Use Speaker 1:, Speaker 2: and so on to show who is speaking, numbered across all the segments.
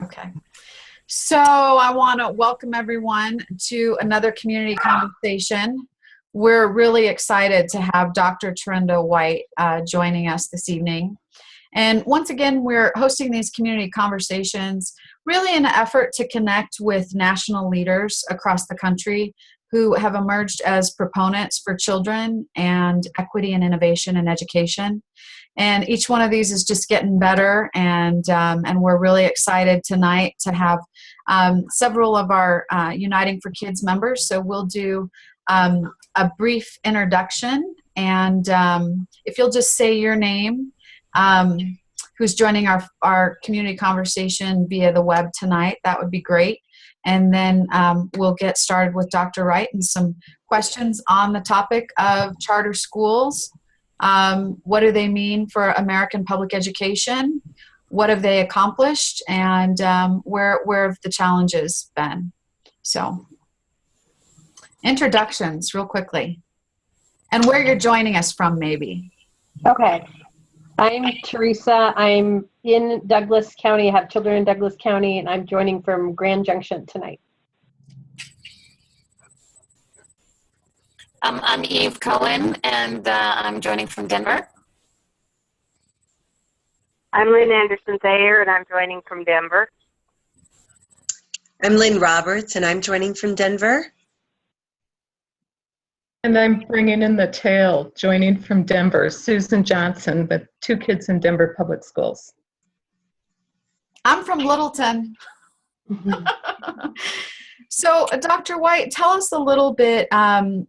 Speaker 1: Okay. So I want to welcome everyone to another community conversation. We're really excited to have Dr. Terrenda White joining us this evening. And once again, we're hosting these community conversations really in an effort to connect with national leaders across the country who have emerged as proponents for children and equity and innovation in education. And each one of these is just getting better, and we're really excited tonight to have several of our Uniting4Kids members. So we'll do a brief introduction, and if you'll just say your name, who's joining our community conversation via the web tonight, that would be great. And then we'll get started with Dr. Wright and some questions on the topic of charter schools. What do they mean for American public education? What have they accomplished? And where have the challenges been? So, introductions real quickly. And where you're joining us from, maybe.
Speaker 2: Okay. I'm Teresa. I'm in Douglas County. I have children in Douglas County, and I'm joining from Grand Junction tonight.
Speaker 3: I'm Eve Cohen, and I'm joining from Denver.
Speaker 4: I'm Lynn Anderson-Thayer, and I'm joining from Denver.
Speaker 5: I'm Lynn Roberts, and I'm joining from Denver.
Speaker 6: And I'm bringing in the tail, joining from Denver, Susan Johnson, with 2 kids in Denver Public Schools.
Speaker 1: I'm from Littleton. So, Dr. White, tell us a little bit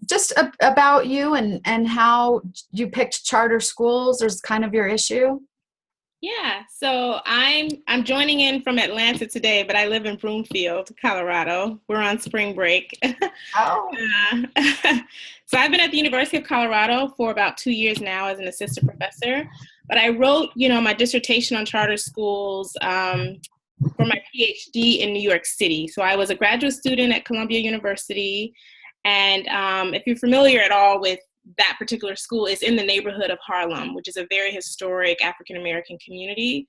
Speaker 1: just about you and how you picked charter schools. There's kind of your issue.
Speaker 7: Yeah, so I'm joining in from Atlanta today, but I live in Broomfield, Colorado. We're on spring break.
Speaker 1: Oh.
Speaker 7: So I've been at the University of Colorado for about 2 years now as an assistant professor. But I wrote, my dissertation on charter schools for my PhD in New York City. So I was a graduate student at Columbia University. And if you're familiar at all with that particular school, is in the neighborhood of Harlem, which is a very historic African-American community.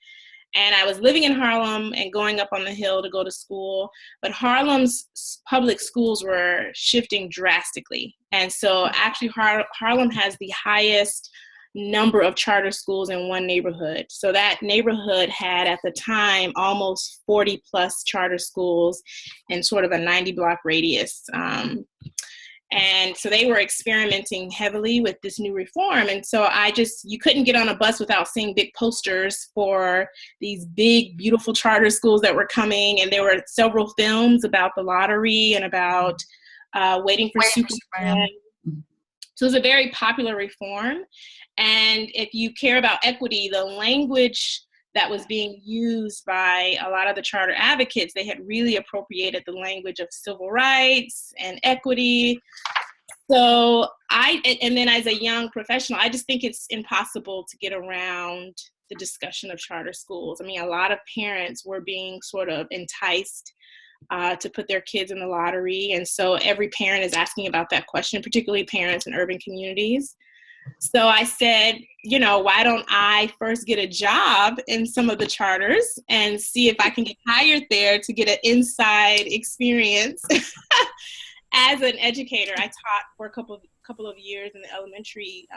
Speaker 7: And I was living in Harlem and going up on the hill to go to school, but Harlem's public schools were shifting drastically. And so actually Harlem has the highest number of charter schools in one neighborhood. So that neighborhood had at the time almost 40 plus charter schools in sort of a 90 block radius. And so they were experimenting heavily with this new reform. And so you couldn't get on a bus without seeing big posters for these big, beautiful charter schools that were coming. And there were several films about the lottery and about waiting for Superman. So it was a very popular reform. And if you care about equity, the language that was being used by a lot of the charter advocates, they had really appropriated the language of civil rights and equity. So and then as a young professional, I just think it's impossible to get around the discussion of charter schools. I mean, a lot of parents were being sort of enticed to put their kids in the lottery. And so every parent is asking about that question, particularly parents in urban communities. So I said, why don't I first get a job in some of the charters and see if I can get hired there to get an inside experience. As an educator, I taught for a couple of years in the elementary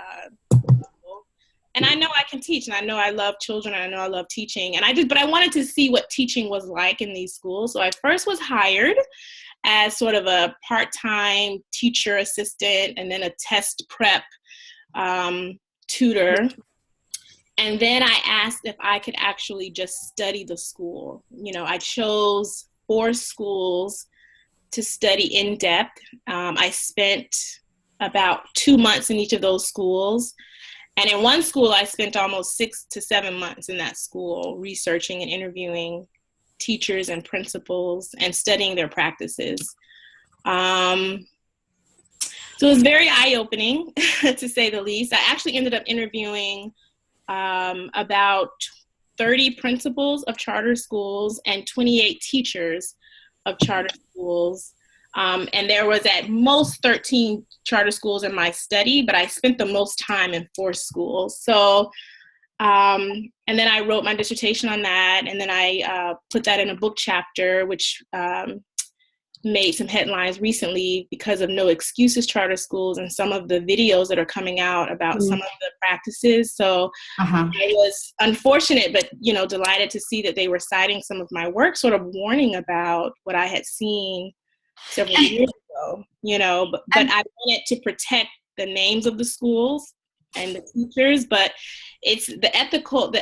Speaker 7: level. And I know I can teach, and I know I love children, and I know I love teaching. But I wanted to see what teaching was like in these schools. So I first was hired as sort of a part-time teacher assistant, and then a test prep tutor. And then I asked if I could actually just study the school. I chose 4 schools to study in depth. I spent about 2 months in each of those schools. And in one school, I spent almost 6 to 7 months in that school researching and interviewing teachers and principals and studying their practices. So it was very eye-opening, to say the least. I actually ended up interviewing about 30 principals of charter schools and 28 teachers of charter schools. And there was at most 13 charter schools in my study, but I spent the most time in 4 schools. So And then I wrote my dissertation on that, and then I put that in a book chapter, which made some headlines recently because of No Excuses Charter Schools and some of the videos that are coming out about some of the practices. So I was unfortunate, but delighted to see that they were citing some of my work, sort of warning about what I had seen several years ago. But I wanted to protect the names of the schools and the teachers, but it's the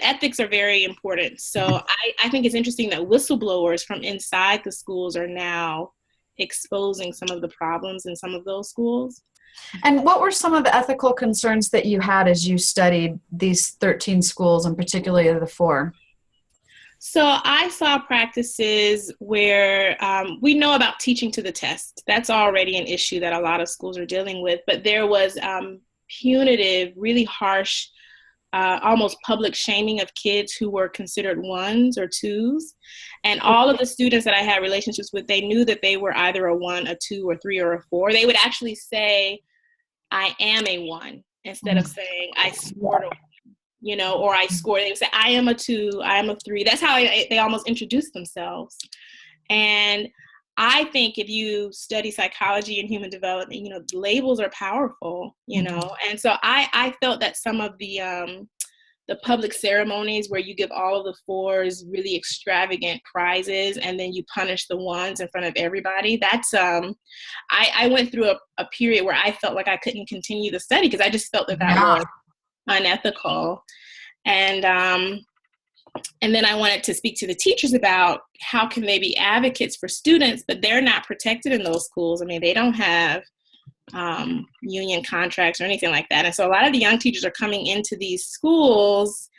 Speaker 7: ethics are very important. So I think it's interesting that whistleblowers from inside the schools are now exposing some of the problems in some of those schools.
Speaker 1: And what were some of the ethical concerns that you had as you studied these 13 schools, and particularly the 4?
Speaker 7: So I saw practices where we know about teaching to the test. That's already an issue that a lot of schools are dealing with, but there was punitive, really harsh, almost public shaming of kids who were considered 1s or 2s. And all of the students that I had relationships with, they knew that they were either a 1, a 2, or 3, or a 4. They would actually say, I am a 1, instead of saying, I scored a 1, or I scored. They would say, I am a 2, I am a 3. That's how they almost introduced themselves. And I think if you study psychology and human development, labels are powerful, and so I felt that some of the public ceremonies where you give all of the 4s really extravagant prizes and then you punish the 1s in front of everybody, that's, I went through a period where I felt like I couldn't continue the study because I just felt that was unethical. And then I wanted to speak to the teachers about how can they be advocates for students, but they're not protected in those schools. I mean, they don't have union contracts or anything like that. And so a lot of the young teachers are coming into these schools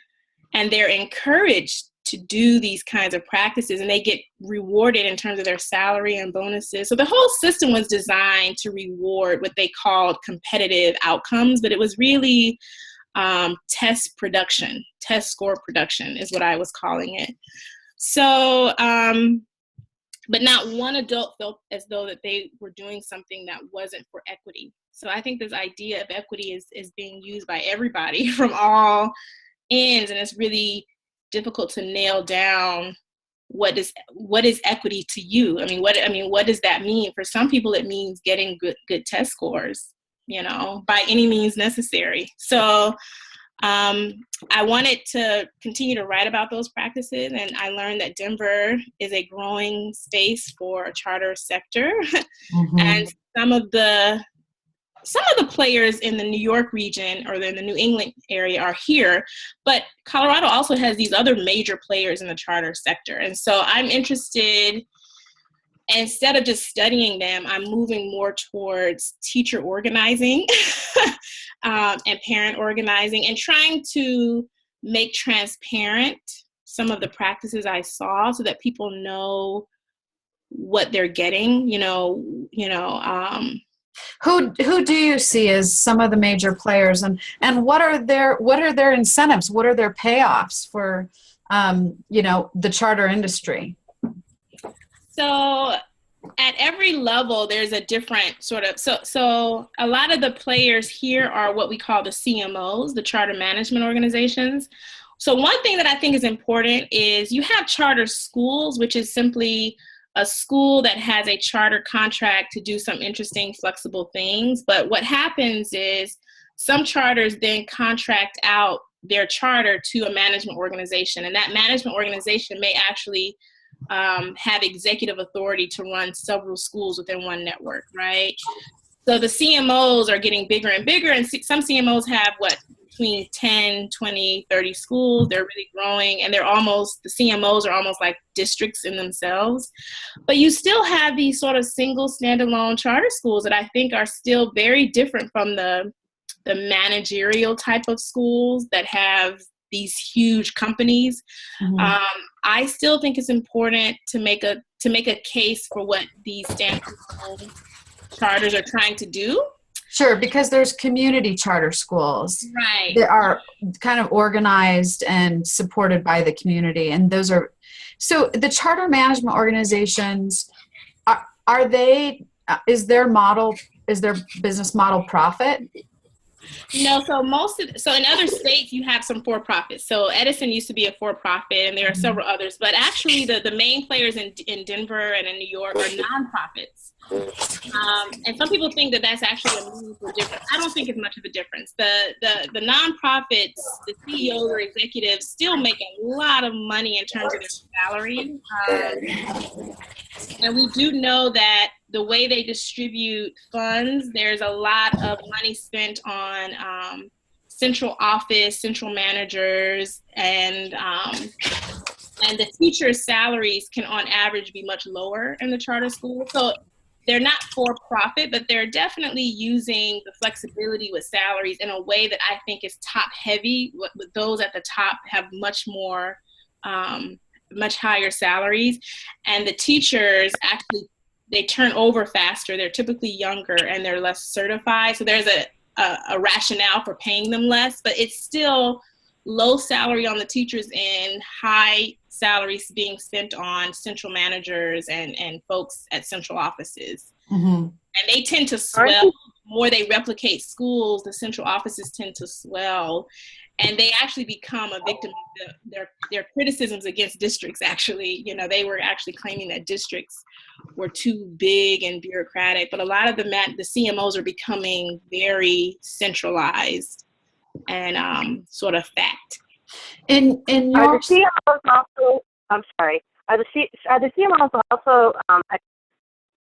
Speaker 7: and they're encouraged to do these kinds of practices, and they get rewarded in terms of their salary and bonuses. So the whole system was designed to reward what they called competitive outcomes, but it was really test score production is what I was calling it. So, but not one adult felt as though that they were doing something that wasn't for equity. So I think this idea of equity is being used by everybody from all ends, and it's really difficult to nail down what is equity to you. What does that mean? For some people, it means getting good test scores, by any means necessary. So I wanted to continue to write about those practices, and I learned that Denver is a growing space for a charter sector. And some of the players in the New York region or in the New England area are here, but Colorado also has these other major players in the charter sector. And so I'm interested, instead of just studying them, I'm moving more towards teacher organizing and parent organizing, and trying to make transparent some of the practices I saw so that people know what they're getting.
Speaker 1: Who do you see as some of the major players, and what are their incentives? What are their payoffs for the charter industry?
Speaker 7: So at every level, there's a different sort of, so a lot of the players here are what we call the CMOs, the charter management organizations. So one thing that I think is important is you have charter schools, which is simply a school that has a charter contract to do some interesting, flexible things. But what happens is some charters then contract out their charter to a management organization, and that management organization may actually have executive authority to run several schools within one network, right? So the CMOs are getting bigger and bigger, and some CMOs have between 10, 20, 30 schools. They're really growing, and the CMOs are almost like districts in themselves. But you still have these sort of single standalone charter schools that I think are still very different from the managerial type of schools that have these huge companies. I still think it's important to make a case for what these standalone charters are trying to do.
Speaker 1: Sure, because there's community charter schools,
Speaker 7: right,
Speaker 1: that are kind of organized and supported by the community, and those are so the charter management organizations are they is their business model profit?
Speaker 7: So in other states you have some for-profits. So Edison used to be a for-profit, and there are several others. But actually, the main players in Denver and in New York are nonprofits. And some people think that that's actually a meaningful difference. I don't think it's much of a difference. The nonprofits, the CEOs or executives still make a lot of money in terms of their salary. And we do know that the way they distribute funds, there's a lot of money spent on central office, central managers, and the teachers' salaries can on average be much lower in the charter school. So they're not for profit, but they're definitely using the flexibility with salaries in a way that I think is top heavy. With those at the top have much more, much higher salaries. And the teachers actually, they turn over faster. They're typically younger and they're less certified. So there's a rationale for paying them less, but it's still low salary on the teachers and high salaries being spent on central managers and folks at central offices. Mm-hmm. And they tend to swell. The more they replicate schools, the central offices tend to swell. And they actually become a victim of their criticisms against districts, actually. You know, they were actually claiming that districts were too big and bureaucratic. But a lot of the CMOs are becoming very centralized and sort of fat.
Speaker 4: Are the CMOs also? I'm sorry. Are the CMOs also?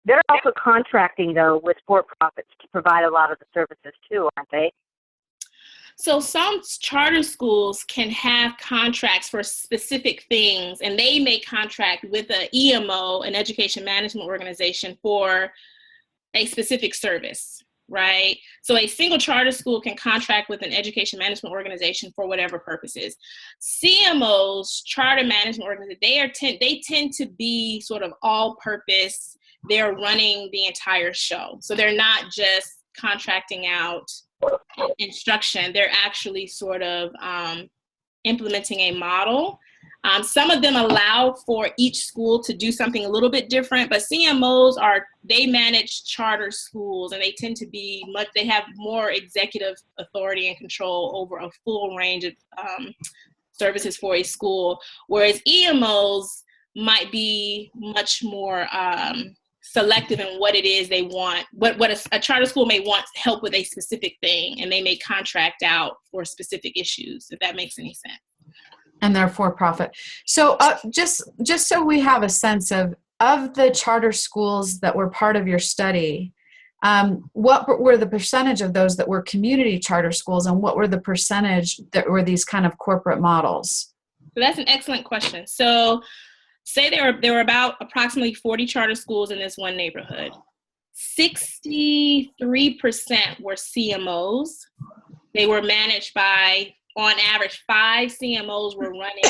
Speaker 4: They're also contracting though with for-profits to provide a lot of the services too, aren't they?
Speaker 7: So some charter schools can have contracts for specific things, and they may contract with an EMO, an education management organization, for a specific service. Right? So a single charter school can contract with an education management organization for whatever purposes. CMOs, charter management organizations, they tend to be sort of all-purpose. They're running the entire show. So they're not just contracting out instruction. They're actually sort of implementing a model. Some of them allow for each school to do something a little bit different, but CMOs they manage charter schools, and they tend to be they have more executive authority and control over a full range of services for a school, whereas EMOs might be much more selective in what it is they want, what a charter school may want help with a specific thing, and they may contract out for specific issues, if that makes any sense.
Speaker 1: And they're for profit. So just so we have a sense of the charter schools that were part of your study, what were the percentage of those that were community charter schools, and what were the percentage that were these kind of corporate models?
Speaker 7: So that's an excellent question. So say there were about approximately 40 charter schools in this one neighborhood. 63% were CMOs. They were managed by, on average, 5 CMOs were running.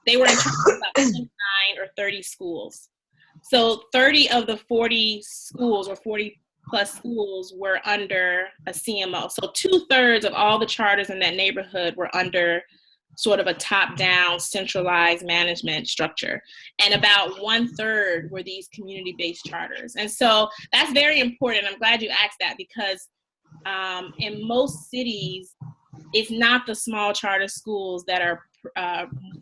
Speaker 7: They were in charge of about 29 or 30 schools. So 30 of the 40 schools, or 40 plus schools, were under a CMO. So 2/3 of all the charters in that neighborhood were under sort of a top-down centralized management structure. And about 1/3 were these community-based charters. And so that's very important. I'm glad you asked that, because in most cities, it's not the small charter schools that are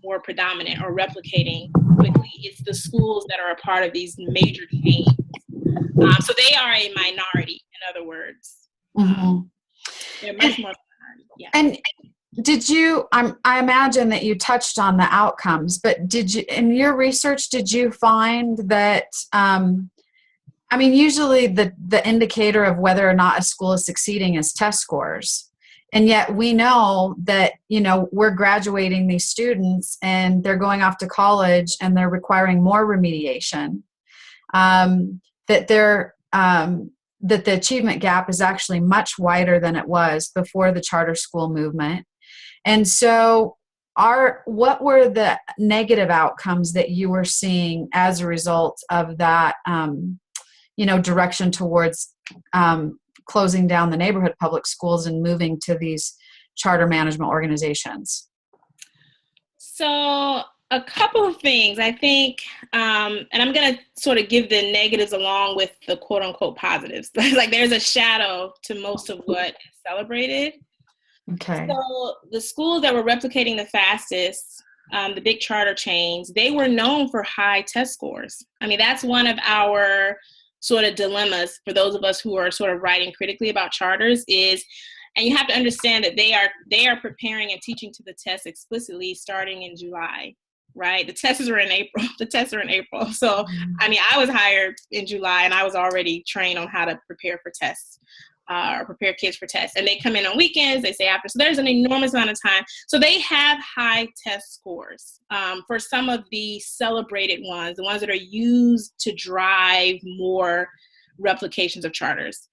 Speaker 7: more predominant or replicating quickly. It's the schools that are a part of these major chains. So they are a minority, in other words.
Speaker 1: Mm-hmm.
Speaker 7: They're much more minority. Yeah.
Speaker 1: And did you, I imagine that you touched on the outcomes, but did you, in your research, did you find that, usually the indicator of whether or not a school is succeeding is test scores. And yet we know that, we're graduating these students and they're going off to college and they're requiring more remediation, that the achievement gap is actually much wider than it was before the charter school movement. And so what were the negative outcomes that you were seeing as a result of that, direction towards closing down the neighborhood public schools and moving to these charter management organizations?
Speaker 7: So a couple of things. I think, and I'm going to sort of give the negatives along with the quote unquote positives. Like there's a shadow to most of what is celebrated.
Speaker 1: Okay.
Speaker 7: So the schools that were replicating the fastest, the big charter chains, they were known for high test scores. I mean, that's one of our sort of dilemmas for those of us who are sort of writing critically about charters is, and you have to understand that they are preparing and teaching to the test explicitly starting in July. Right? The tests are in April. So, I mean, I was hired in July and I was already trained on how to prepare for tests or prepare kids for tests. And they come in on weekends, they say after. So there's an enormous amount of time. So they have high test scores for some of the celebrated ones, the ones that are used to drive more replications of charters.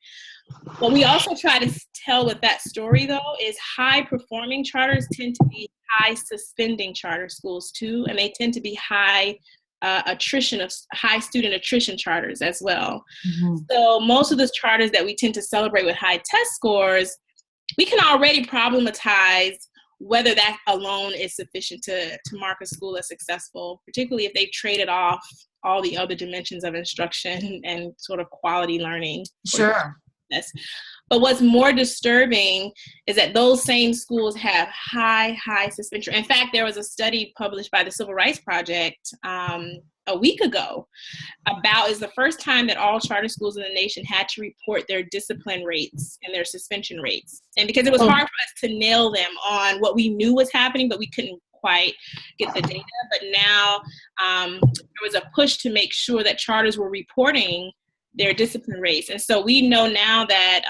Speaker 7: What we also try to tell with that story, though, is high performing charters tend to be high suspending charter schools too, and they tend to be high student attrition charters as well. Mm-hmm. So most of the charters that we tend to celebrate with high test scores, we can already problematize whether that alone is sufficient to mark a school as successful, particularly if they've traded off all the other dimensions of instruction and sort of quality learning.
Speaker 1: Sure.
Speaker 7: But what's more disturbing is that those same schools have high suspension. In fact, there was a study published by the Civil Rights Project a week ago about is the first time that all charter schools in the nation had to report their discipline rates and their suspension rates. And because it was hard for us to nail them on what we knew was happening, but we couldn't quite get the data. But now there was a push to make sure that charters were reporting their discipline rates. And so we know now that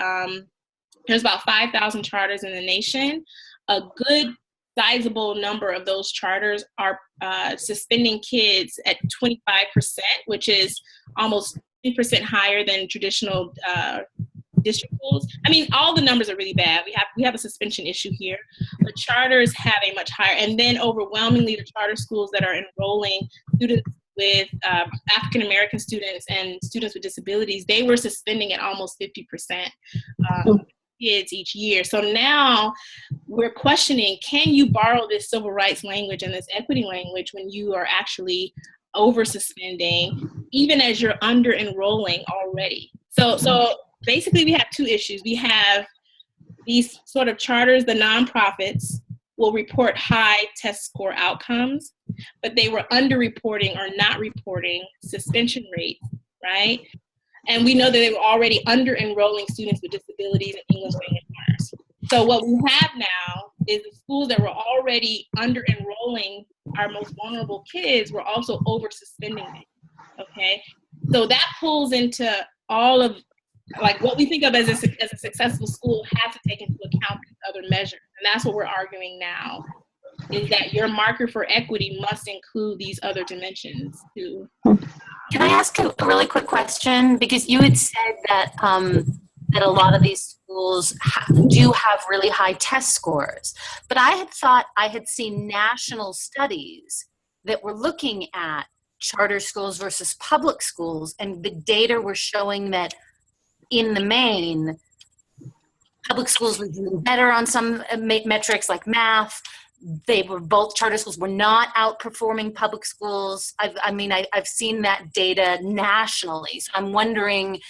Speaker 7: there's about 5,000 charters in the nation. A good sizable number of those charters are suspending kids at 25%, which is almost 20% higher than traditional district schools. I mean, all the numbers are really bad. We have a suspension issue here, but charters have a much higher, and then overwhelmingly the charter schools that are enrolling students with African-American students and students with disabilities, they were suspending at almost 50% kids each year. So now we're questioning, can you borrow this civil rights language and this equity language when you are actually over suspending, even as you're under enrolling already? So basically we have two issues. We have these sort of charters, the nonprofits will report high test score outcomes, but they were underreporting or not reporting suspension rates, right? And we know that they were already under-enrolling students with disabilities and English language learners. So what we have now is the schools that were already under-enrolling our most vulnerable kids were also over-suspending them, okay? So that pulls into all of, like, what we think of as a successful school has to take into account these other measures. And that's what we're arguing now, is that your marker for equity must include these other dimensions too.
Speaker 3: Can I ask a really quick question? Because you had said that that a lot of these schools do have really high test scores, but I had thought I had seen national studies that were looking at charter schools versus public schools, and the data were showing that in the main, public schools were doing better on some metrics like math. Both charter schools were not outperforming public schools. I've seen that data nationally. So I'm wondering,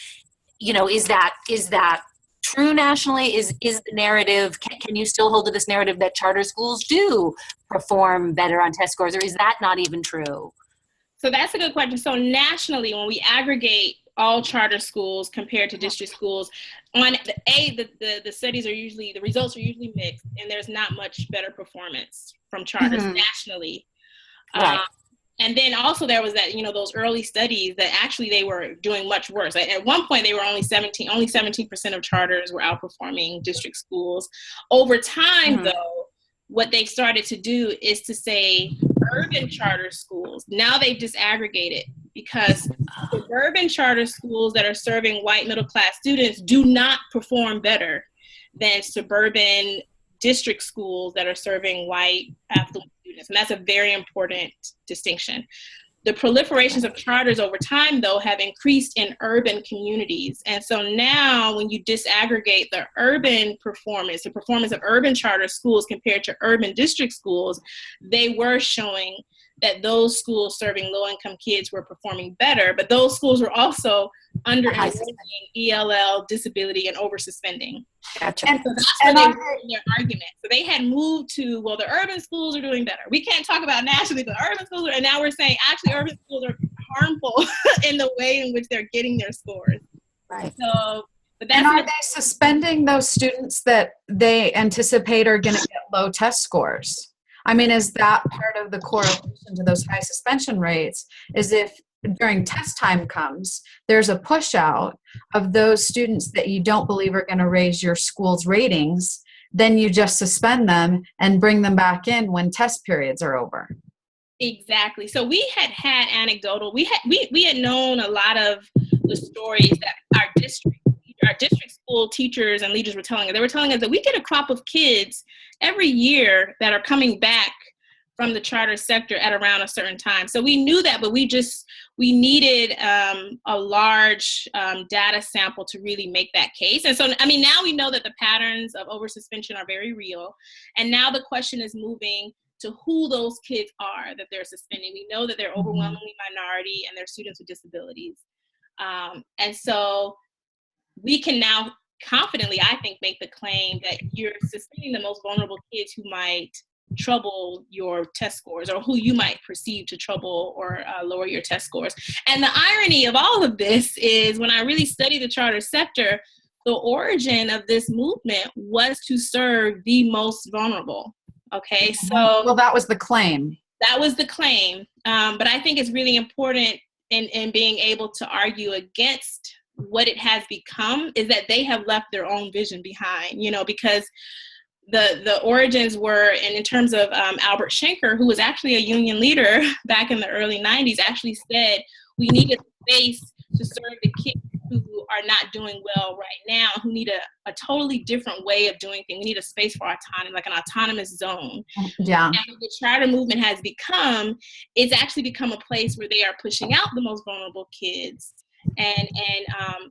Speaker 3: is that true nationally? Is the narrative, can you still hold to this narrative that charter schools do perform better on test scores, or is that not even true?
Speaker 7: So that's a good question. So nationally, when we aggregate all charter schools compared to district schools, on the studies are usually, the results are usually mixed, and there's not much better performance from charters nationally.
Speaker 3: Right.
Speaker 7: And then also there was that, those early studies that actually they were doing much worse. At one point they were only 17% of charters were outperforming district schools. Over time though, what they've started to do is to say urban charter schools, now they've disaggregated, because suburban charter schools that are serving white middle-class students do not perform better than suburban district schools that are serving white affluent students. And that's a very important distinction. The proliferations of charters over time, though, have increased in urban communities. And so now when you disaggregate the urban performance, the performance of urban charter schools compared to urban district schools, they were showing that those schools serving low-income kids were performing better, but those schools were also under ELL, disability, and over-suspending.
Speaker 3: Gotcha.
Speaker 7: And so that's where they were in their argument. So they had moved to, well, the urban schools are doing better. We can't talk about nationally, but urban schools are, and now we're saying actually urban schools are harmful in the way in which they're getting their scores.
Speaker 3: Right.
Speaker 7: So, but that's
Speaker 1: and are they suspending those students that they anticipate are going to get low test scores? I mean, is that part of the correlation to those high suspension rates? Is if during test time comes, there's a push out of those students that you don't believe are going to raise your school's ratings, then you just suspend them and bring them back in when test periods are over.
Speaker 7: Exactly. So we had anecdotal, we had known a lot of the stories that our district school teachers and leaders were telling us. They were telling us that we get a crop of kids every year that are coming back from the charter sector at around a certain time. So we knew that, but we needed a large data sample to really make that case. And so, I mean, now we know that the patterns of over-suspension are very real. And now the question is moving to who those kids are that they're suspending. We know that they're overwhelmingly minority and they're students with disabilities. And so we can now confidently, I think, make the claim that you're suspending the most vulnerable kids who might trouble your test scores, or who you might perceive to trouble or lower your test scores. And the irony of all of this is, when I really study the charter sector, the origin of this movement was to serve the most vulnerable. Okay, so
Speaker 1: well, that was the claim.
Speaker 7: That was the claim. But I think it's really important in being able to argue against what it has become is that they have left their own vision behind, you know, because the origins were, and in terms of Albert Schenker, who was actually a union leader back in the early 90s, actually said we need a space to serve the kids who are not doing well right now, who need a totally different way of doing things. We need a space for autonomy, like an autonomous zone.
Speaker 1: Yeah.
Speaker 7: And what the charter movement has become, it's actually become a place where they are pushing out the most vulnerable kids and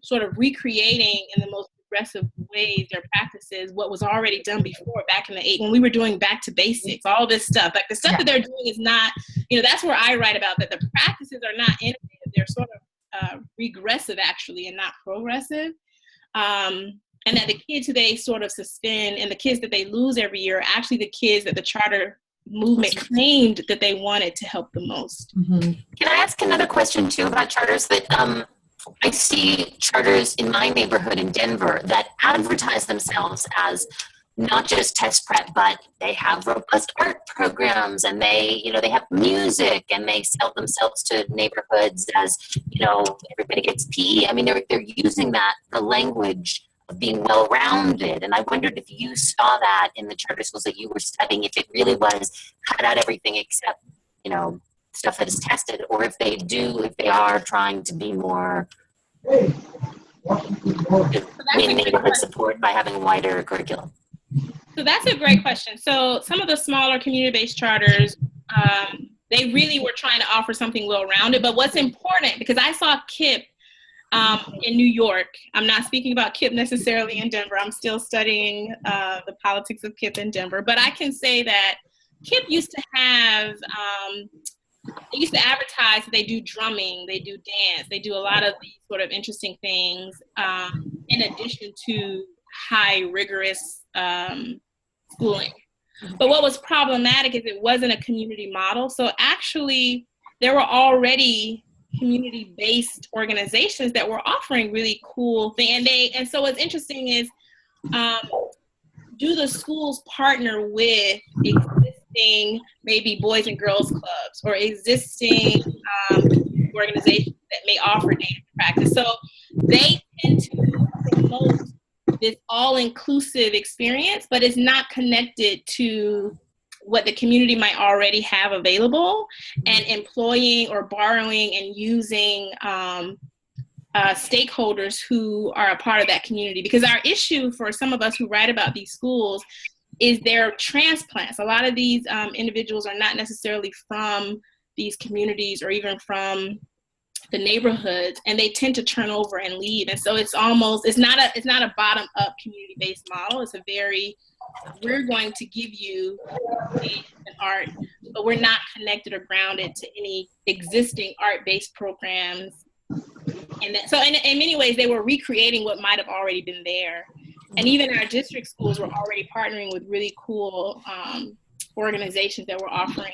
Speaker 7: sort of recreating in the most progressive ways their practices, what was already done before back in the 80s when we were doing back to basics, all this stuff. Like the stuff that they're doing is not, you know, that's where I write about that the practices are not innovative. They're sort of regressive actually and not progressive. And that the kids who they sort of suspend and the kids that they lose every year are actually the kids that the charter movement claimed that they wanted to help the most.
Speaker 3: Can I ask another question too about charters? That I see charters in my neighborhood in Denver that advertise themselves as not just test prep, but they have robust art programs and they have music and they sell themselves to neighborhoods as, everybody gets PE. I mean, they're using the language of being well-rounded. And I wondered if you saw that in the charter schools that you were studying, if it really was cut out everything except, stuff that is tested, or if they are trying to be more neighborhood support by having a wider curriculum.
Speaker 7: So that's a great question. So some of the smaller community-based charters, they really were trying to offer something well-rounded. But what's important, because I saw KIPP in New York. I'm not speaking about KIPP necessarily in Denver. I'm still studying the politics of KIPP in Denver. But I can say that KIPP used to have, they used to advertise that they do drumming, they do dance, they do a lot of these sort of interesting things in addition to high rigorous schooling. But what was problematic is it wasn't a community model. So actually there were already community-based organizations that were offering really cool things. And so what's interesting is, do the schools partner with existing maybe boys and girls clubs or existing organizations that may offer dance practice? So they tend to promote this all-inclusive experience, but it's not connected to what the community might already have available, and employing or borrowing and using stakeholders who are a part of that community. Because our issue for some of us who write about these schools is they're transplants. A lot of these individuals are not necessarily from these communities or even from the neighborhoods, and they tend to turn over and leave. And so it's not a bottom-up community-based model. It's a very we're going to give you an art, but we're not connected or grounded to any existing art-based programs. And so in many ways, they were recreating what might have already been there. And even our district schools were already partnering with really cool organizations that were offering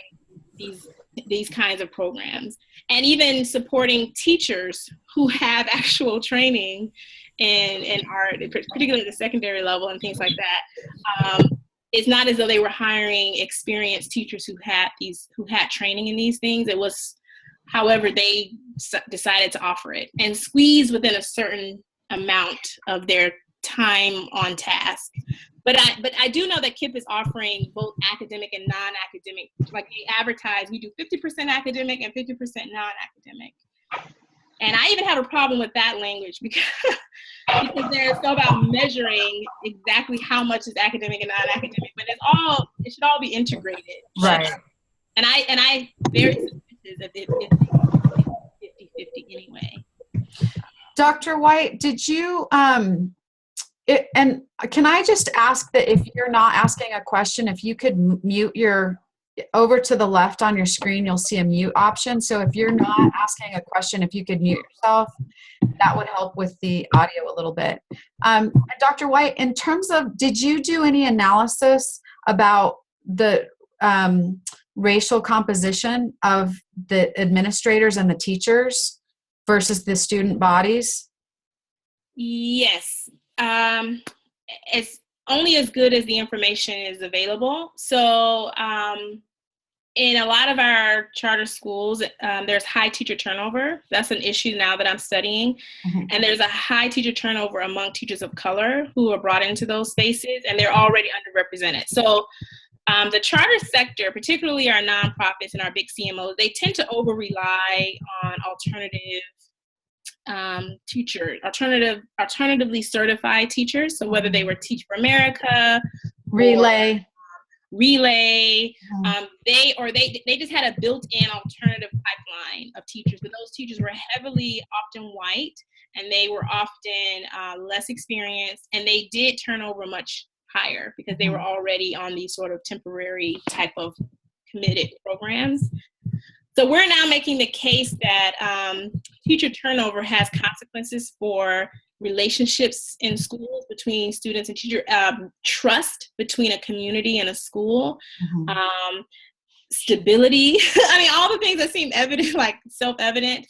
Speaker 7: these kinds of programs, and even supporting teachers who have actual training in art, particularly at the secondary level and things like that. It's not as though they were hiring experienced teachers who had training in these things. It was however they decided to offer it and squeeze within a certain amount of their time on task. But I do know that KIPP is offering both academic and non-academic. Like they advertise, we do 50% academic and 50% non-academic. And I even have a problem with that language because they're so about measuring exactly how much is academic and non-academic, but it should all be integrated.
Speaker 1: Right.
Speaker 7: And I very suspicious that it's 50-50 anyway.
Speaker 1: Dr. White, did you, and can I just ask that if you're not asking a question, if you could mute over to the left on your screen, you'll see a mute option. So if you're not asking a question, if you could mute yourself, that would help with the audio a little bit. Dr. White, in terms of, did you do any analysis about the racial composition of the administrators and the teachers versus the student bodies?
Speaker 7: Yes. It's only as good as the information is available. So in a lot of our charter schools, there's high teacher turnover. That's an issue now that I'm studying. Mm-hmm. And there's a high teacher turnover among teachers of color who are brought into those spaces, and they're already underrepresented. So the charter sector, particularly our nonprofits and our big CMOs, they tend to over-rely on alternatively certified teachers. So whether they were Teach for America,
Speaker 1: Relay,
Speaker 7: they just had a built-in alternative pipeline of teachers, but those teachers were often white, and they were often less experienced, and they did turn over much higher because they were already on these sort of temporary type of committed programs. So we're now making the case that teacher turnover has consequences for relationships in schools between students and teacher, trust between a community and a school, stability. I mean, all the things that seem evident, like self-evident.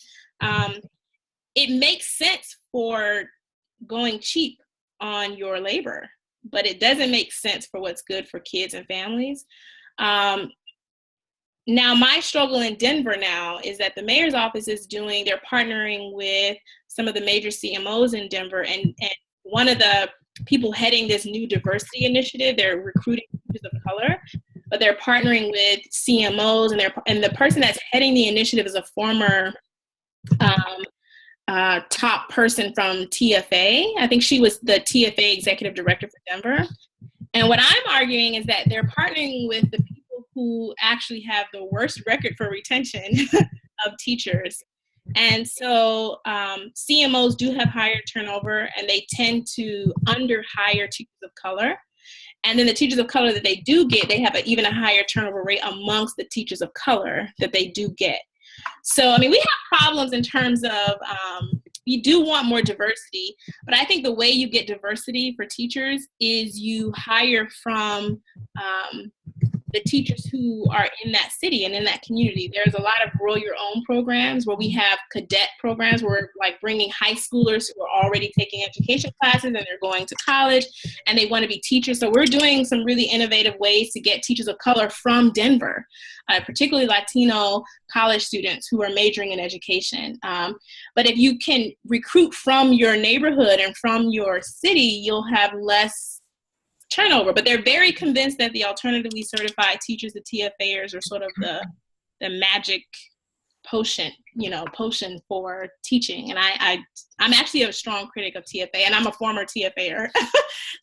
Speaker 7: It makes sense for going cheap on your labor, but it doesn't make sense for what's good for kids and families. Now, my struggle in Denver now is that the mayor's office they're partnering with some of the major CMOs in Denver, and one of the people heading this new diversity initiative, they're recruiting teachers of color, but they're partnering with CMOs, and the person that's heading the initiative is a former top person from TFA. I think she was the TFA executive director for Denver. And what I'm arguing is that they're partnering with the people who actually have the worst record for retention of teachers. And so CMOs do have higher turnover, and they tend to under-hire teachers of color. And then the teachers of color that they do get, they have even a higher turnover rate amongst the teachers of color that they do get. So, I mean, we have problems in terms of you do want more diversity, but I think the way you get diversity for teachers is you hire from the teachers who are in that city and in that community. There's a lot of grow your own programs where we have cadet programs where we're like bringing high schoolers who are already taking education classes and they're going to college and they want to be teachers. So we're doing some really innovative ways to get teachers of color from Denver, particularly Latino college students who are majoring in education. But if you can recruit from your neighborhood and from your city, you'll have less turnover. But they're very convinced that the alternatively certified teachers, the TFAers, are sort of the magic potion for teaching. And I'm actually a strong critic of TFA, and I'm a former TFAer.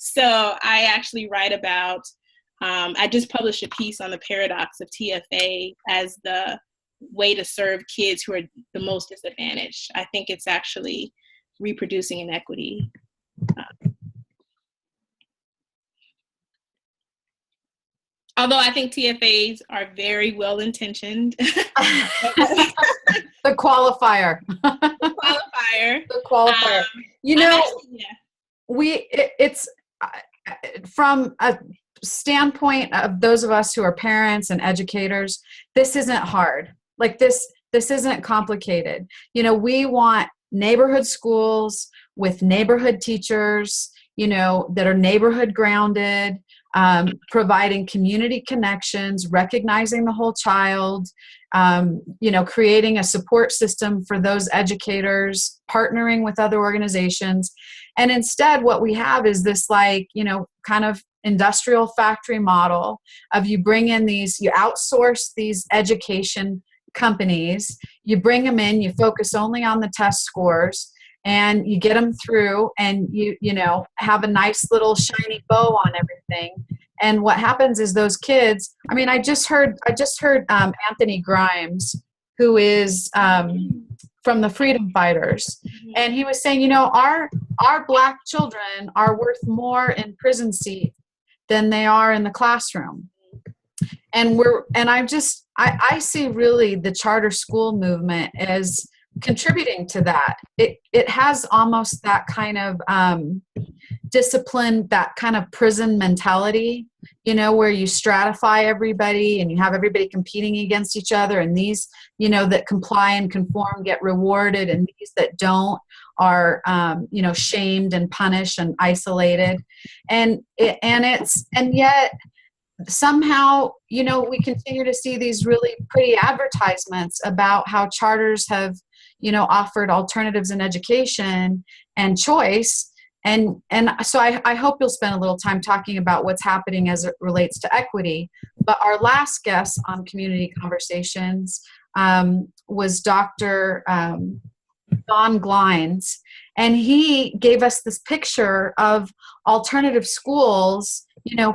Speaker 7: So I actually write about, I just published a piece on the paradox of TFA as the way to serve kids who are the most disadvantaged. I think it's actually reproducing inequity. Although I think TFAs are very well intentioned.
Speaker 1: The qualifier.
Speaker 7: Qualifier.
Speaker 1: The qualifier. It's from a standpoint of those of us who are parents and educators, this isn't hard. Like this isn't complicated. We want neighborhood schools with neighborhood teachers, that are neighborhood grounded, providing community connections, recognizing the whole child, creating a support system for those educators, partnering with other organizations. And instead, what we have is this kind of industrial factory model of you outsource these education companies, you bring them in, you focus only on the test scores, and you get them through, and you have a nice little shiny bow on everything. And what happens is those kids, I just heard Anthony Grimes, who is from the Freedom Fighters, and he was saying, our Black children are worth more in prison seat than they are in the classroom. And I see really the charter school movement as contributing to that. It has almost that kind of discipline, that kind of prison mentality, where you stratify everybody and you have everybody competing against each other, and these, that comply and conform get rewarded, and these that don't are, shamed and punished and isolated. And yet somehow, we continue to see these really pretty advertisements about how charters have, offered alternatives in education and choice. And so I hope you'll spend a little time talking about what's happening as it relates to equity. But our last guest on Community Conversations was Dr. Don Glines, and he gave us this picture of alternative schools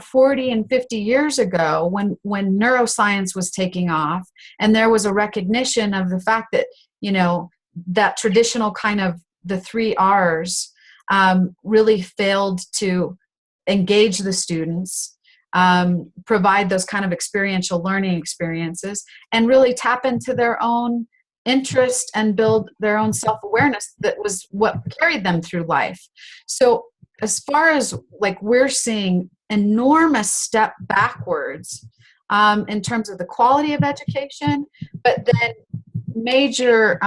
Speaker 1: 40 and 50 years ago when neuroscience was taking off, and there was a recognition of the fact that that traditional kind of the 3 R's really failed to engage the students, provide those kind of experiential learning experiences, and really tap into their own interest and build their own self-awareness that was what carried them through life. So as far as we're seeing enormous step backwards in terms of the quality of education, but then major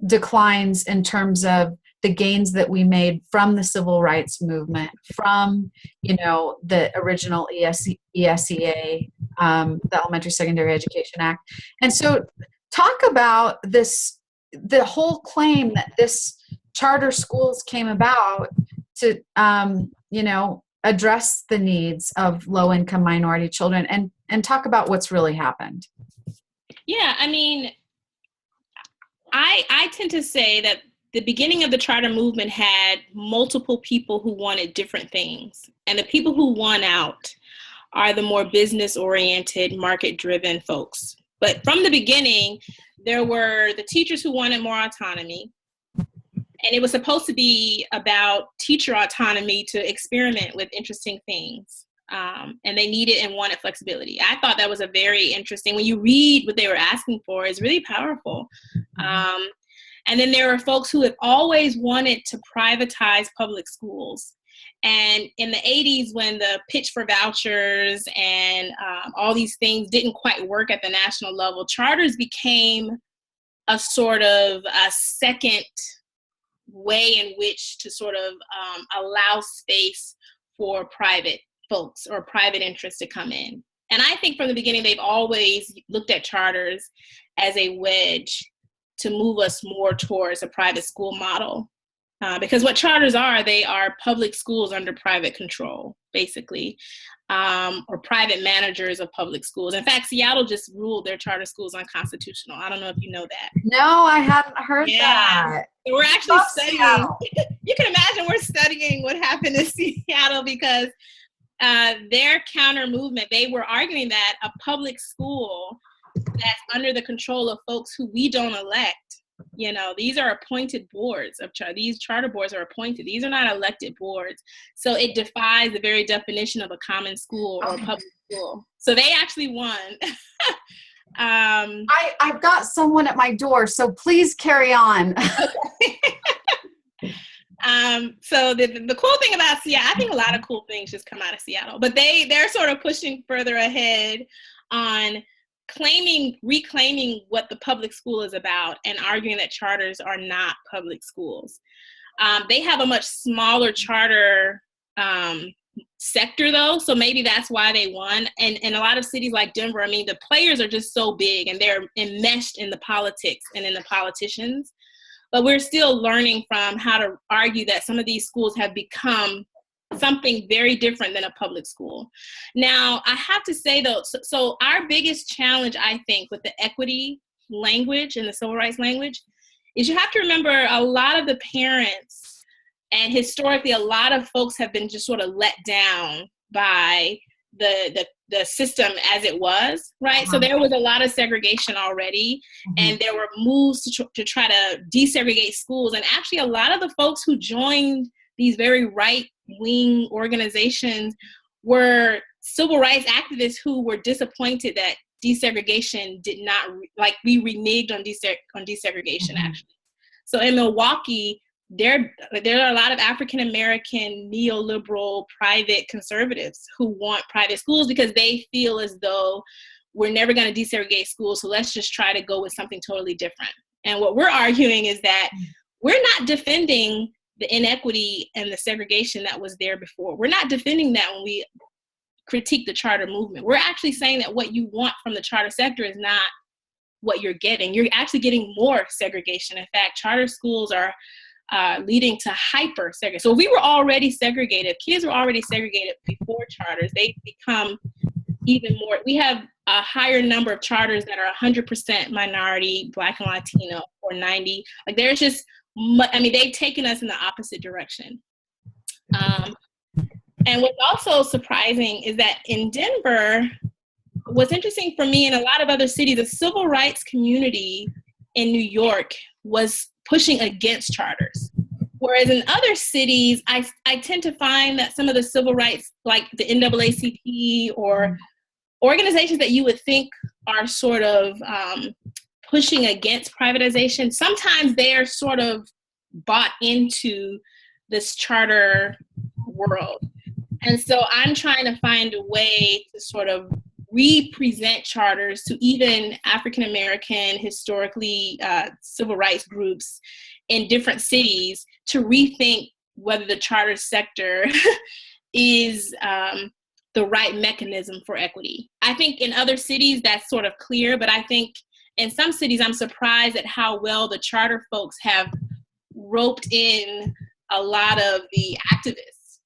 Speaker 1: declines in terms of the gains that we made from the civil rights movement, from the original ESEA, the Elementary Secondary Education Act. And so talk about the whole claim that this charter schools came about to address the needs of low-income minority children, and talk about what's really happened.
Speaker 7: Yeah, I tend to say that the beginning of the charter movement had multiple people who wanted different things. And the people who won out are the more business-oriented, market-driven folks. But from the beginning, there were the teachers who wanted more autonomy. And it was supposed to be about teacher autonomy to experiment with interesting things. And they needed and wanted flexibility. I thought that was a very interesting, when you read what they were asking for, it's really powerful. And then there were folks who have always wanted to privatize public schools. And in the 80s, when the pitch for vouchers and all these things didn't quite work at the national level, charters became a sort of a second way in which to sort of allow space for private folks or private interests to come in. And I think from the beginning, they've always looked at charters as a wedge to move us more towards a private school model. Because what charters are, they are public schools under private control, basically, or private managers of public schools. In fact, Seattle just ruled their charter schools unconstitutional. I don't know if you know that.
Speaker 1: No, I hadn't heard that.
Speaker 7: So we're actually studying. You can imagine we're studying what happened in Seattle because their counter movement, they were arguing that a public school that's under the control of folks who we don't elect You know, these are appointed boards of these charter boards are appointed. These are not elected boards. So it defies the very definition of a common school or a public school. So they actually won.
Speaker 1: I've got someone at my door, so please carry on.
Speaker 7: So the cool thing about Seattle, I think a lot of cool things just come out of Seattle, but they're sort of pushing further ahead on reclaiming what the public school is about and arguing that charters are not public schools. They have a much smaller charter sector though, so maybe that's why they won. And a lot of cities like Denver, I mean, the players are just so big and they're enmeshed in the politics and in the politicians. But we're still learning from how to argue that some of these schools have become something very different than a public school. Now, I have to say though, so our biggest challenge, I think, with the equity language and the civil rights language is you have to remember a lot of the parents and historically a lot of folks have been just sort of let down by the system as it was, right? So there was a lot of segregation already, and there were moves to try to desegregate schools. And actually a lot of the folks who joined these very right-wing organizations were civil rights activists who were disappointed that desegregation did not, we reneged on desegregation, actually. So in Milwaukee, there are a lot of African-American neoliberal private conservatives who want private schools because they feel as though we're never going to desegregate schools, so let's just try to go with something totally different. And what we're arguing is that we're not defending the inequity and the segregation that was there before. We're not defending that when we critique the charter movement. We're actually saying that what you want from the charter sector is not what you're getting. You're actually getting more segregation. In fact, charter schools are leading to hyper segregation. So we were already segregated. Kids were already segregated before charters. They become even more. We have a higher number of charters that are 100% minority, Black and Latino, or 90. Like there's just, they've taken us in the opposite direction. And what's also surprising is that in Denver, what's interesting for me and a lot of other cities, the civil rights community in New York was pushing against charters. Whereas in other cities, I tend to find that some of the civil rights, like the NAACP or organizations that you would think are sort of pushing against privatization, sometimes they're sort of bought into this charter world. And so I'm trying to find a way to sort of represent charters to even African-American, historically civil rights groups in different cities to rethink whether the charter sector is the right mechanism for equity. I think in other cities that's sort of clear, but I think in some cities I'm surprised at how well the charter folks have roped in a lot of the activists,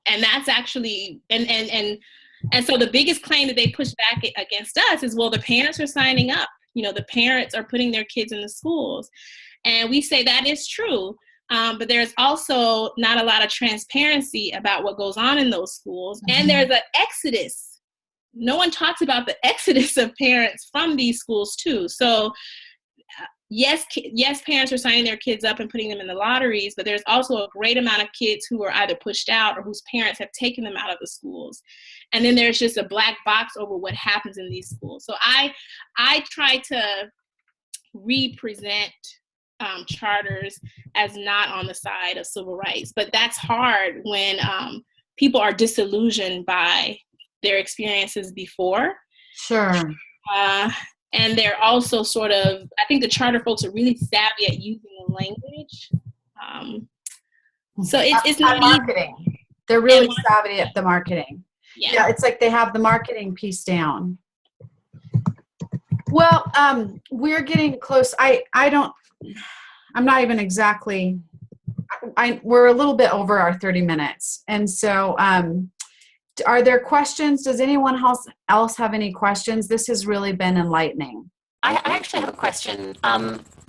Speaker 7: and that's actually, and so the biggest claim that they push back against us is, well, the parents are signing up. The parents are putting their kids in the schools. And we say that is true. But there's also not a lot of transparency about what goes on in those schools. And there's an exodus. No one talks about the exodus of parents from these schools too. So yes, parents are signing their kids up and putting them in the lotteries, but there's also a great amount of kids who are either pushed out or whose parents have taken them out of the schools. And then there's just a black box over what happens in these schools. So I try to represent charters as not on the side of civil rights, but that's hard when people are disillusioned by their experiences before.
Speaker 1: Sure.
Speaker 7: And they're also sort of, I think the charter folks are really savvy at using the language. So it's not
Speaker 1: marketing.
Speaker 7: easy.
Speaker 1: They're really savvy at the marketing.
Speaker 7: Yeah,
Speaker 1: it's like they have the marketing piece down. Well, we're getting close. I'm not even exactly, we're a little bit over our 30 minutes. And so are there questions? Does anyone else have any questions? This has really been enlightening.
Speaker 3: I actually have a question,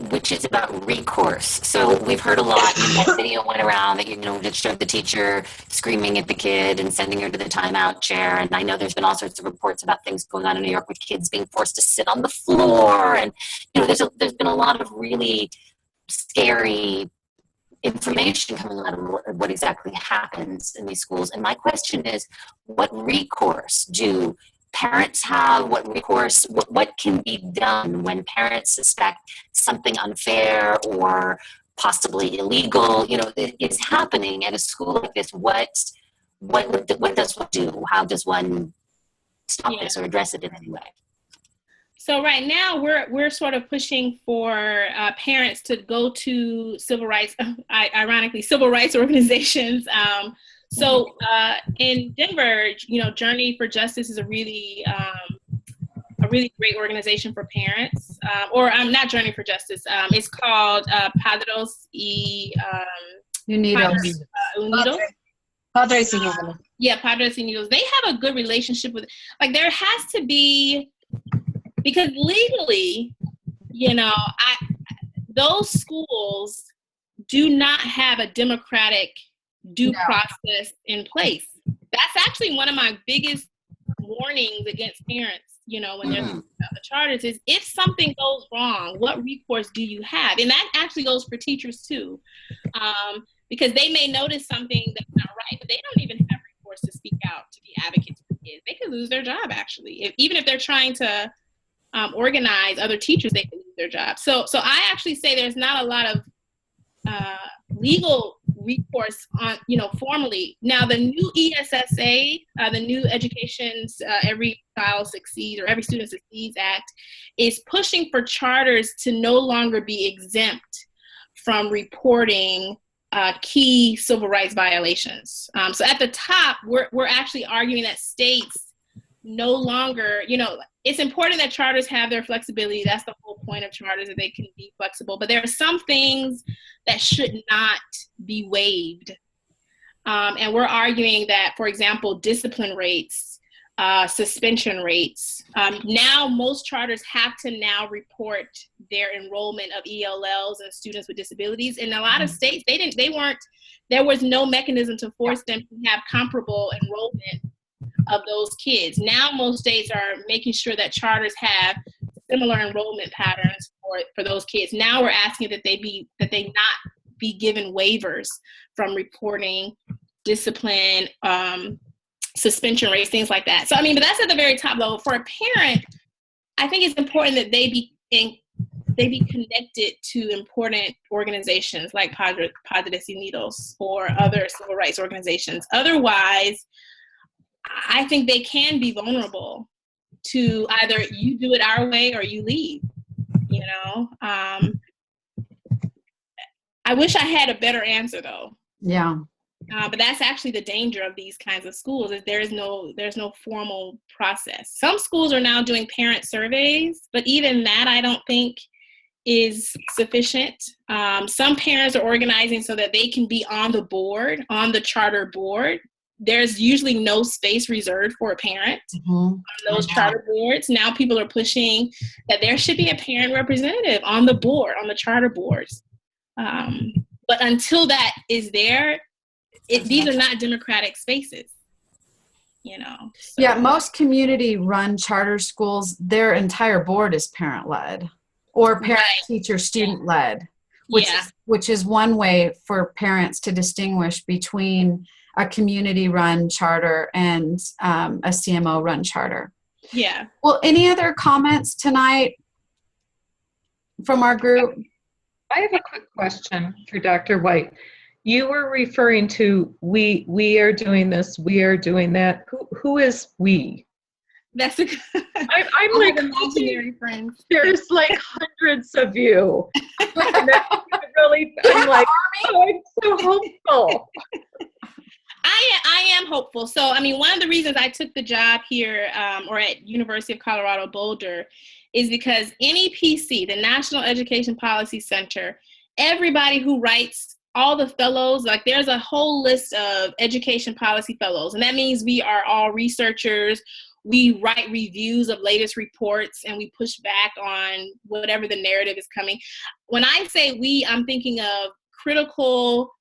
Speaker 3: which is about recourse. So we've heard a lot, that video went around that, that showed the teacher screaming at the kid and sending her to the timeout chair. And I know there's been all sorts of reports about things going on in New York with kids being forced to sit on the floor. And, there's been a lot of really scary information coming out of what exactly happens in these schools. And my question is, what recourse do parents have? What recourse, what can be done when parents suspect something unfair or possibly illegal, is happening at a school like this? What does one do? How does one stop this or address it in any way?
Speaker 7: So right now we're sort of pushing for parents to go to civil rights organizations. In Denver, Journey for Justice is a really great organization for parents. Not Journey for Justice. It's called Padres y
Speaker 1: Unidos.
Speaker 7: Unidos.
Speaker 4: Padres y Unidos.
Speaker 7: Yeah, Padres y Unidos. They have a good relationship with. There has to be. Because legally, those schools do not have a democratic due process in place. That's actually one of my biggest warnings against parents, when they're thinking about the charters, is if something goes wrong, what recourse do you have? And that actually goes for teachers too, because they may notice something that's not right, but they don't even have recourse to speak out, to be advocates for kids. They could lose their job, actually. Even if they're trying to organize other teachers, they can lose their jobs. So I actually say there's not a lot of legal recourse on, formally. Now the new ESSA, the new Education's Every Child Succeeds or Every Student Succeeds Act, is pushing for charters to no longer be exempt from reporting key civil rights violations. So at the top, we're actually arguing that states no longer, it's important that charters have their flexibility. That's the whole point of charters, that they can be flexible. But there are some things that should not be waived. And we're arguing that, for example, discipline rates, suspension rates. Now most charters have to now report their enrollment of ELLs and students with disabilities. In a lot of states, there was no mechanism to force them to have comparable enrollment of those kids. Now most states are making sure that charters have similar enrollment patterns for those kids. Now we're asking that they not be given waivers from reporting discipline, suspension rates, things like that. So but that's at the very top level. For a parent, I think it's important that they be connected to important organizations like Padres y Unidos or other civil rights organizations. Otherwise, I think they can be vulnerable to either you do it our way or you leave, I wish I had a better answer though.
Speaker 1: Yeah.
Speaker 7: But that's actually the danger of these kinds of schools, is there's no formal process. Some schools are now doing parent surveys, but even that I don't think is sufficient. Some parents are organizing so that they can be on the charter board. There's usually no space reserved for a parent on those charter boards. Now people are pushing that there should be a parent representative on the board, on the charter boards. But until that is there, these are not democratic spaces, So.
Speaker 1: Yeah, most community-run charter schools, their entire board is parent-led or parent-teacher student-led, which is one way for parents to distinguish between a community-run charter and a CMO-run charter.
Speaker 7: Yeah.
Speaker 1: Well, any other comments tonight from our group?
Speaker 6: I have a quick question for Dr. White. You were referring to we are doing this, we are doing that. Who is we?
Speaker 7: That's a
Speaker 6: I'm like
Speaker 7: imaginary friends.
Speaker 6: There's like hundreds of you. And that's really, I'm like, oh, I'm so hopeful.
Speaker 7: I am hopeful. So, one of the reasons I took the job here or at University of Colorado Boulder is because NEPC, the National Education Policy Center, everybody who writes, all the fellows, there's a whole list of education policy fellows. And that means we are all researchers we write reviews of latest reports and we push back on whatever the narrative is coming. When I say we, I'm thinking of critical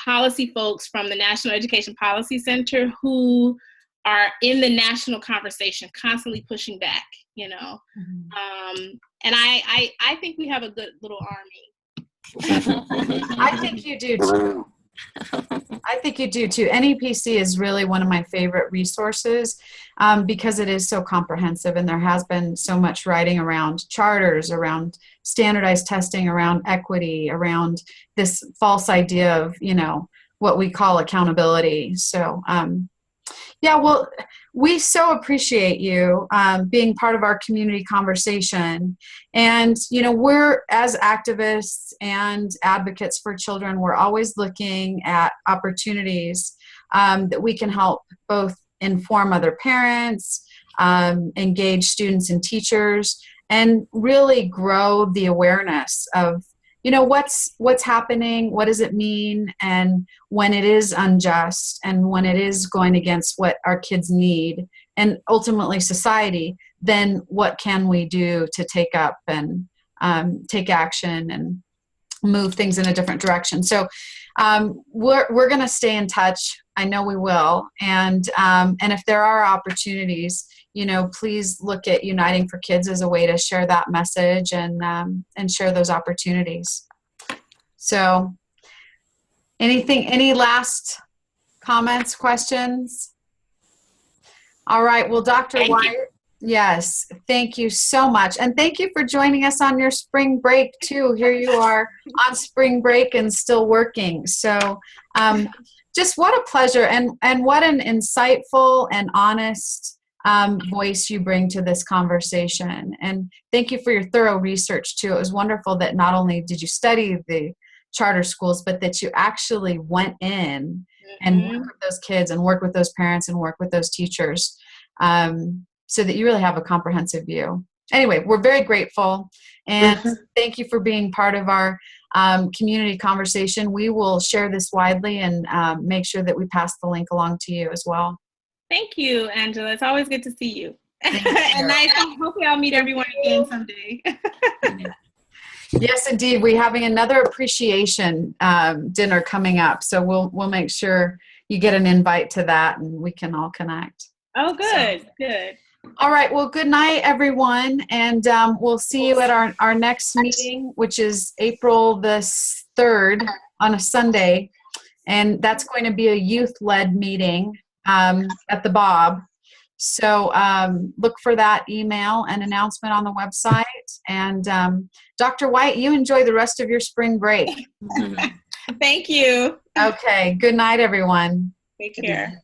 Speaker 7: policy folks from the National Education Policy Center who are in the national conversation, constantly pushing back, you know. And I think we have a good little army.
Speaker 1: I think you do too. I think you do too. NEPC is really one of my favorite resources because it is so comprehensive, and there has been so much writing around charters, around standardized testing, around equity, around this false idea of, you know, what we call accountability. So, yeah, well, we so appreciate you being part of our community conversation. And, you know, we're, as activists and advocates for children, we're always looking at opportunities that we can help both inform other parents, engage students and teachers, and really grow the awareness of, you know, what's happening, what does it mean, and when it is unjust and when it is going against what our kids need and ultimately society, then what can we do to take up and take action and move things in a different direction. So we're going to stay in touch. I know we will. And if there are opportunities, you know, please look at Uniting4Kids as a way to share that message and share those opportunities. So any last comments, questions? All right. Well, Dr. White, yes, thank you so much. And thank you for joining us on your spring break too. Here you are on spring break and still working. So just what a pleasure, and what an insightful and honest voice you bring to this conversation. And thank you for your thorough research too. It was wonderful that not only did you study the charter schools, but that you actually went in and worked with those kids and worked with those parents and worked with those teachers, so that you really have a comprehensive view. Anyway, we're very grateful, and thank you for being part of our community conversation. We will share this widely and make sure that we pass the link along to you as well.
Speaker 7: Thank you, Angela. It's always good to see you.
Speaker 1: Thank you.
Speaker 7: And hopefully I'll meet everyone again someday.
Speaker 1: Yes, indeed. We're having another appreciation dinner coming up, so we'll make sure you get an invite to that, and we can all connect.
Speaker 7: Oh, good, good.
Speaker 1: All right. Well, good night, everyone, and we'll see you at our next meeting, which is April the 3rd on a Sunday, and that's going to be a youth-led meeting at the Bob. So look for that email and announcement on the website. And Dr. White, you enjoy the rest of your spring break.
Speaker 7: Thank you.
Speaker 1: Okay. Good night, everyone.
Speaker 7: Take care.